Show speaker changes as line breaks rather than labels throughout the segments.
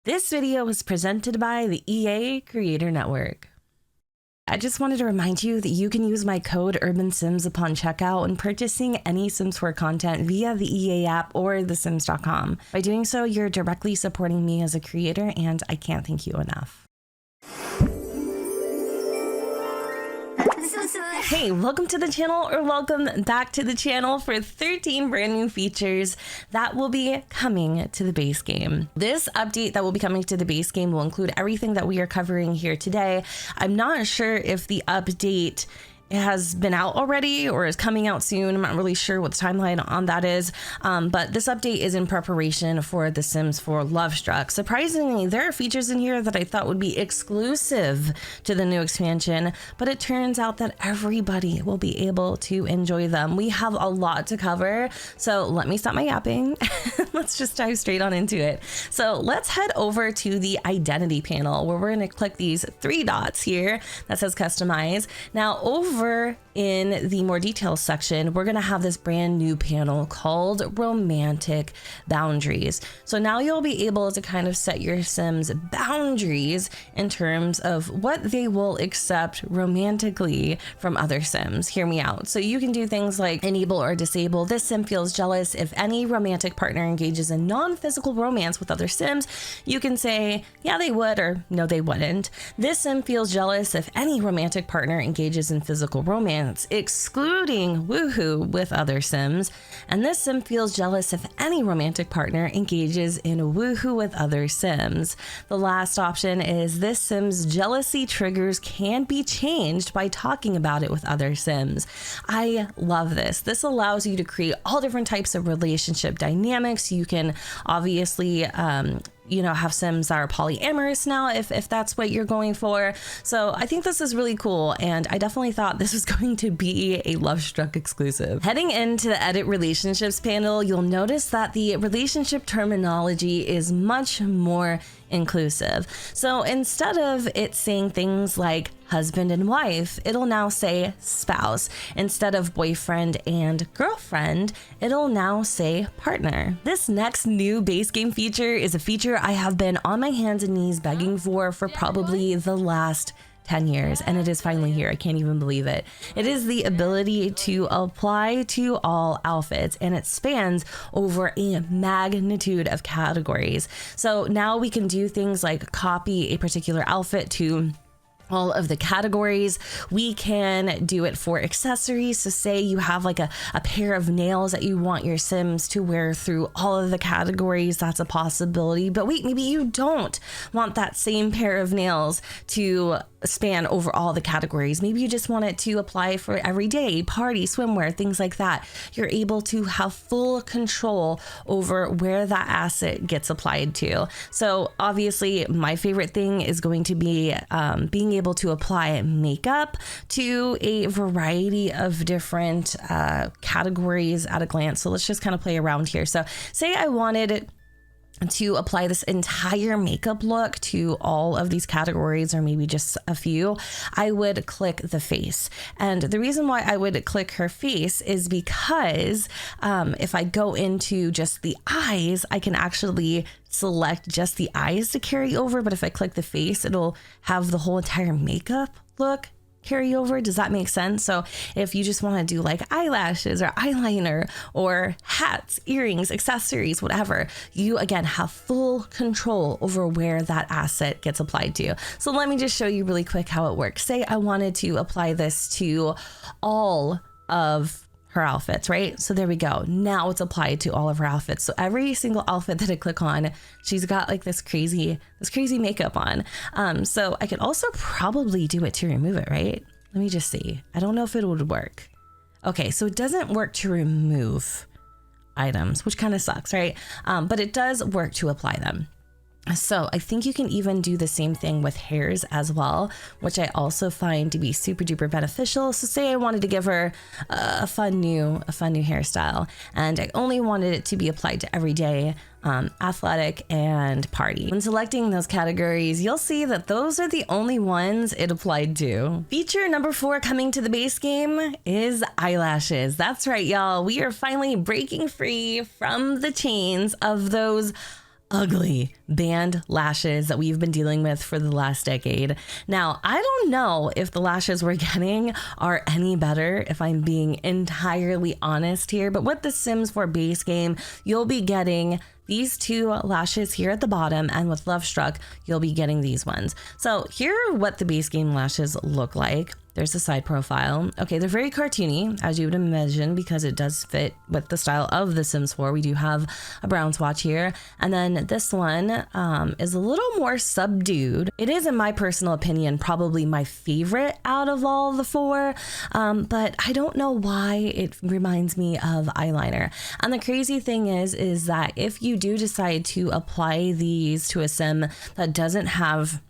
This video was presented by the EA Creator Network. I just wanted to remind you that you can use my code UrbanSims upon checkout when purchasing any Sims 4 content via the EA app or thesims.com. By doing so, you're directly supporting me as a creator, and I can't thank you enough. Hey, welcome to the channel, or welcome back to the channel for 13 brand new features that will be coming to the base game. This update that will be coming to the base game will include everything that we are covering here today. I'm not sure if the update has been out already or is coming out soon. I'm not really sure what the timeline on that is, but this update is in preparation for The Sims 4 Lovestruck. Surprisingly, there are features in here that I thought would be exclusive to the new expansion, but it turns out that everybody will be able to enjoy them. We have a lot to cover, so let me stop my yapping. Let's just dive straight on into it. So let's head over to the identity panel, where we're going to click these three dots here that says customize. Now over in the more details section, we're going to have this brand new panel called romantic boundaries. So now you'll be able to kind of set your Sims boundaries in terms of what they will accept romantically from other Sims. Hear me out. So you can do things like enable or disable. This Sim feels jealous if any romantic partner engages in non-physical romance with other Sims. You can say, yeah, they would, or no, they wouldn't. This Sim feels jealous if any romantic partner engages in physical romance, excluding woohoo with other Sims. And this Sim feels jealous if any romantic partner engages in woohoo with other Sims. The last option is this Sim's jealousy triggers can be changed by talking about it with other Sims. I love this. This allows you to create all different types of relationship dynamics. You can obviously have Sims that are polyamorous now if that's what you're going for. So I think this is really cool, and I definitely thought this was going to be a Lovestruck exclusive. Heading into the edit relationships panel, you'll notice that the relationship terminology is much more inclusive. So instead of it saying things like husband and wife, it'll now say spouse. Instead of boyfriend and girlfriend, it'll now say partner. This next new base game feature is a feature I have been on my hands and knees begging for probably the last 10 years, and it is finally here. I can't even believe it. It is the ability to apply to all outfits, and it spans over a magnitude of categories. So now we can do things like copy a particular outfit to all of the categories. We can do it for accessories. So say you have like a pair of nails that you want your Sims to wear through all of the categories. That's a possibility. But wait, maybe you don't want that same pair of nails to span over all the categories. Maybe you just want it to apply for everyday, party, swimwear, things like that. You're able to have full control over where that asset gets applied to. So obviously my favorite thing is going to be being able to apply makeup to a variety of different categories at a glance. So let's just kind of play around here. So say I wanted to apply this entire makeup look to all of these categories, or maybe just a few, I would click the face. And the reason why I would click her face is because if I go into just the eyes, I can actually select just the eyes to carry over. But if I click the face, it'll have the whole entire makeup look carry over. Does that make sense? So if you just want to do like eyelashes or eyeliner or hats, earrings, accessories, whatever, you again have full control over where that asset gets applied to. So let me just show you really quick how it works. Say I wanted to apply this to all of her outfits, right? So there we go. Now it's applied to all of her outfits. So every single outfit that I click on, she's got like this crazy makeup on. So I could also probably do it to remove it, right? Let me just see. I don't know if it would work. Okay, so it doesn't work to remove items, which kind of sucks, right? But it does work to apply them. So I think you can even do the same thing with hairs as well, which I also find to be super duper beneficial. So say I wanted to give her a fun new hairstyle, and I only wanted it to be applied to everyday, athletic, and party. When selecting those categories, you'll see that those are the only ones it applied to. Feature number 4 coming to the base game is eyelashes. That's right, y'all. We are finally breaking free from the chains of those ugly band lashes that we've been dealing with for the last decade. Now, I don't know if the lashes we're getting are any better, if I'm being entirely honest here, but with the Sims 4 base game, you'll be getting these two lashes here at the bottom, and with Love Struck, you'll be getting these ones. So here are what the base game lashes look like. There's the side profile. Okay, they're very cartoony, as you would imagine, because it does fit with the style of The Sims 4. We do have a brown swatch here. And then this one is a little more subdued. It is, in my personal opinion, probably my favorite out of all the four, but I don't know why it reminds me of eyeliner. And the crazy thing is that if you do decide to apply these to a sim that doesn't have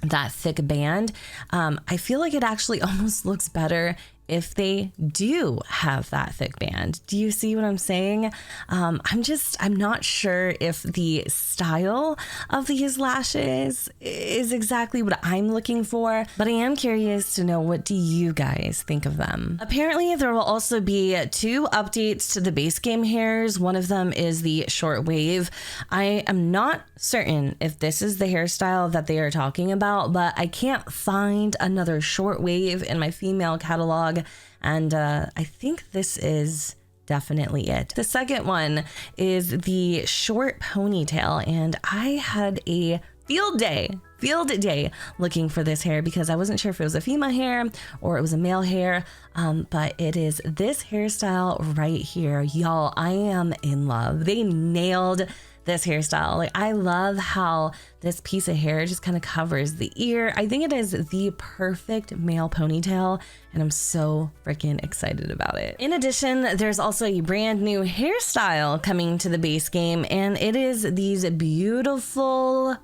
that thick band, I feel like it actually almost looks better if they do have that thick band. Do you see what I'm saying? I'm not sure if the style of these lashes is exactly what I'm looking for, but I am curious to know, what do you guys think of them? Apparently, there will also be 2 updates to the base game hairs. One of them is the short wave. I am not certain if this is the hairstyle that they are talking about, but I can't find another short wave in my female catalog. And I think this is definitely it. The second one is the short ponytail, and I had a field day looking for this hair because I wasn't sure if it was a female hair or it was a male hair, but it is this hairstyle right here. Y'all, I am in love. They nailed this hairstyle. Like, I love how this piece of hair just kind of covers the ear. I think it is the perfect male ponytail, and I'm so freaking excited about it. In addition, there's also a brand new hairstyle coming to the base game, and it is these beautiful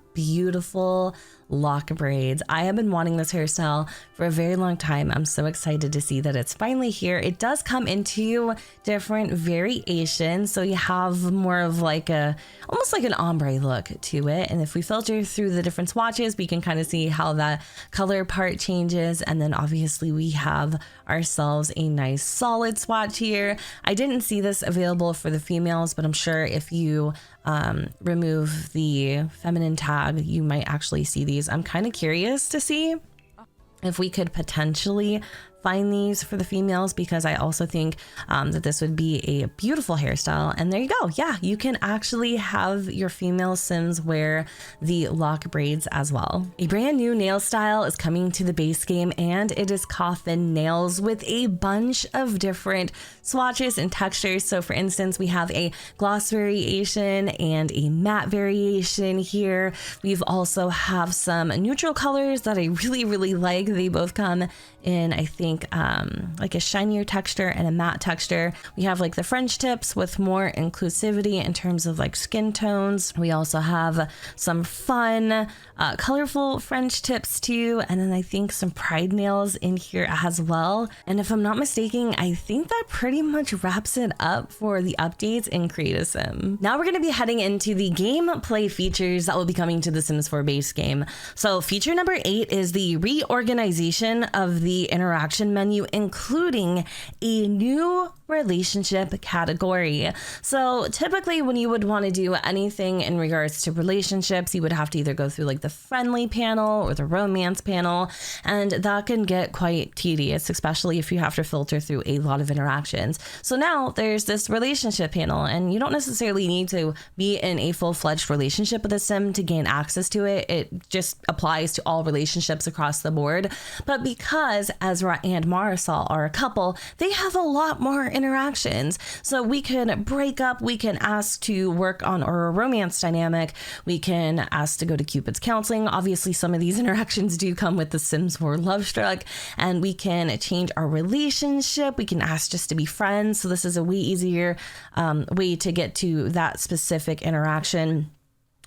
lock braids. I have been wanting this hairstyle for a very long time. I'm so excited to see that it's finally here. It does come in 2 different variations, so you have more of like almost like an ombre look to it. And if we filter through the different swatches, we can kind of see how that color part changes. And then obviously we have ourselves a nice solid swatch here. I didn't see this available for the females, but I'm sure if you remove the feminine tag, you might actually see these. I'm kind of curious to see if we could potentially find these for the females, because I also think that this would be a beautiful hairstyle. And there you go. Yeah, you can actually have your female Sims wear the lock braids as well. A brand new nail style is coming to the base game, and it is coffin nails with a bunch of different swatches and textures. So for instance, we have a gloss variation and a matte variation here. We've also have some neutral colors that I really like. They both come in, I think, like a shinier texture and a matte texture. We have like the French tips with more inclusivity in terms of like skin tones. We also have some fun, colorful French tips too. And then I think some pride nails in here as well. And if I'm not mistaken, I think that pretty much wraps it up for the updates in Create a Sim. Now we're going to be heading into the gameplay features that will be coming to the Sims 4 base game. So feature number 8 is the reorganization of the interaction menu, including a new relationship category. So typically when you would want to do anything in regards to relationships, you would have to either go through like the friendly panel or the romance panel, and that can get quite tedious, especially if you have to filter through a lot of interactions. So now there's this relationship panel, and you don't necessarily need to be in a full-fledged relationship with a sim to gain access to it. It just applies to all relationships across the board. But because Ezra and Marisol are a couple, they have a lot more interactions. So we can break up, we can ask to work on our romance dynamic, we can ask to go to Cupid's counseling. Obviously, some of these interactions do come with the Sims 4 Love Struck, and we can change our relationship. We can ask just to be friends. So this is a way easier way to get to that specific interaction.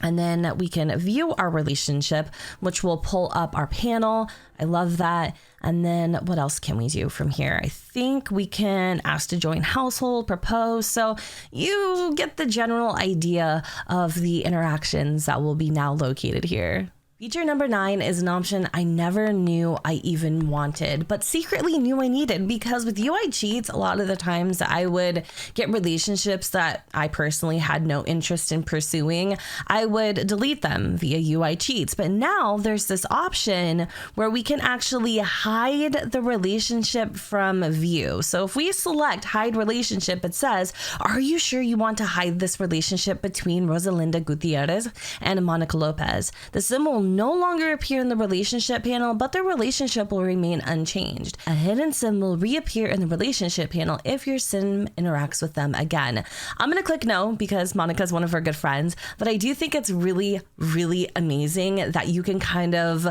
And then we can view our relationship, which will pull up our panel. I love that. And then what else can we do from here? I think we can ask to join household, propose. So you get the general idea of the interactions that will be now located here. Feature number 9 is an option I never knew I even wanted, but secretly knew I needed, because with UI cheats, a lot of the times I would get relationships that I personally had no interest in pursuing. I would delete them via UI cheats, but now there's this option where we can actually hide the relationship from view. So if we select hide relationship, it says, are you sure you want to hide this relationship between Rosalinda Gutierrez and Monica Lopez? The sim will no longer appear in the relationship panel, but the relationship will remain unchanged. A hidden sim will reappear in the relationship panel if your sim interacts with them again. I'm going to click no because Monica's one of our good friends, but I do think it's really, really amazing that you can kind of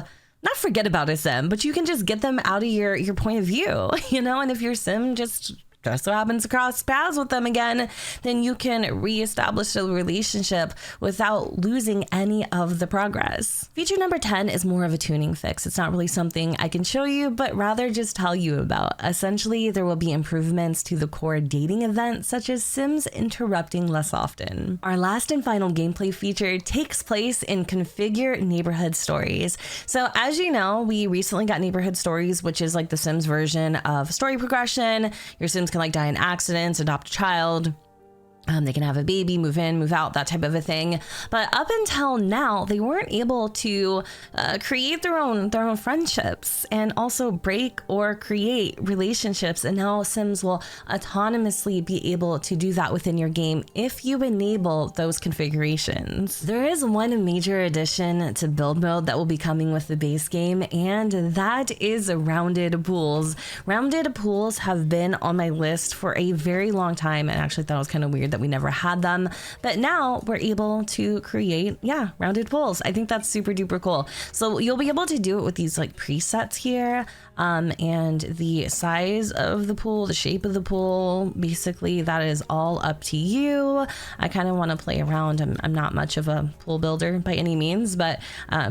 not forget about a sim, but you can just get them out of your point of view, you know, and if your sim just so happens to cross paths with them again, then you can reestablish the relationship without losing any of the progress. Feature number 10 is more of a tuning fix. It's not really something I can show you, but rather just tell you about. Essentially, there will be improvements to the core dating event, such as Sims interrupting less often. Our last and final gameplay feature takes place in Configure Neighborhood Stories. So as you know, we recently got Neighborhood Stories, which is like the Sims version of story progression. Your Sims can like die in accidents, adopt a child. They can have a baby, move in, move out, that type of a thing. But up until now, they weren't able to create their own friendships and also break or create relationships. And now Sims will autonomously be able to do that within your game if you enable those configurations. There is one major addition to build mode that will be coming with the base game, and that is rounded pools. Rounded pools have been on my list for a very long time, and actually thought it was kind of weird that we never had them, but now we're able to create rounded pools. I think that's super duper cool. So you'll be able to do it with these like presets here, and the size of the pool, the shape of the pool, basically that is all up to you. I kind of want to play around. I'm not much of a pool builder by any means, but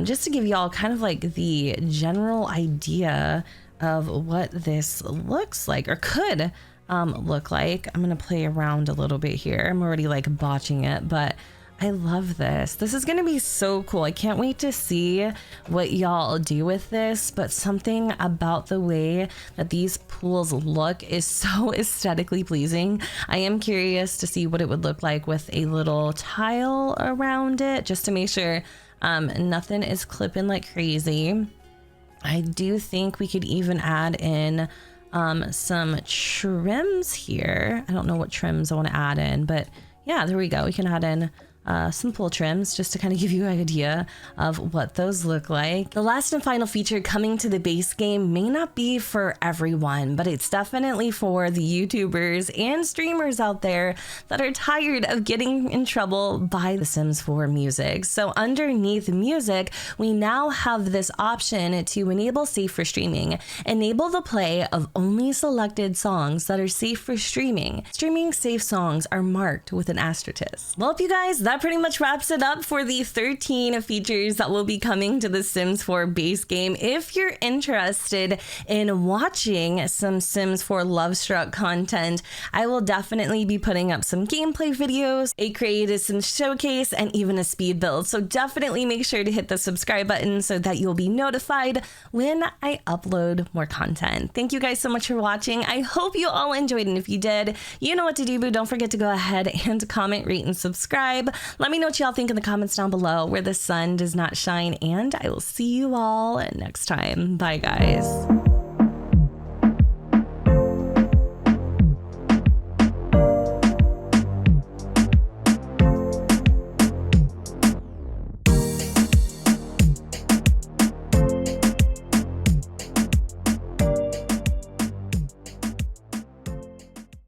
just to give y'all kind of like the general idea of what this looks like or could look like. I'm gonna play around a little bit here. I'm already like botching it, but I love this. This is gonna be so cool. I can't wait to see what y'all do with this, but something about the way that these pools look is so aesthetically pleasing. I am curious to see what it would look like with a little tile around it, just to make sure nothing is clipping like crazy. I do think we could even add in some trims here. I don't know what trims I want to add in, but yeah, there we go. We can add in some pool trims just to kind of give you an idea of what those look like. The last and final feature coming to the base game may not be for everyone, but it's definitely for the YouTubers and streamers out there that are tired of getting in trouble by The Sims 4 music. So underneath music, we now have this option to enable safe for streaming. Enable the play of only selected songs that are safe for streaming. Streaming safe songs are marked with an asterisk. Well, you guys, that pretty much wraps it up for the 13 features that will be coming to the Sims 4 base game. If you're interested in watching some Sims 4 Love Struck content, I will definitely be putting up some gameplay videos, a creative Sims showcase, and even a speed build. So definitely make sure to hit the subscribe button so that you'll be notified when I upload more content. Thank you guys so much for watching. I hope you all enjoyed, and if you did, you know what to do, but don't forget to go ahead and comment, rate, and subscribe. Let me know what y'all think in the comments down below where the sun does not shine, and I will see you all next time. Bye, guys.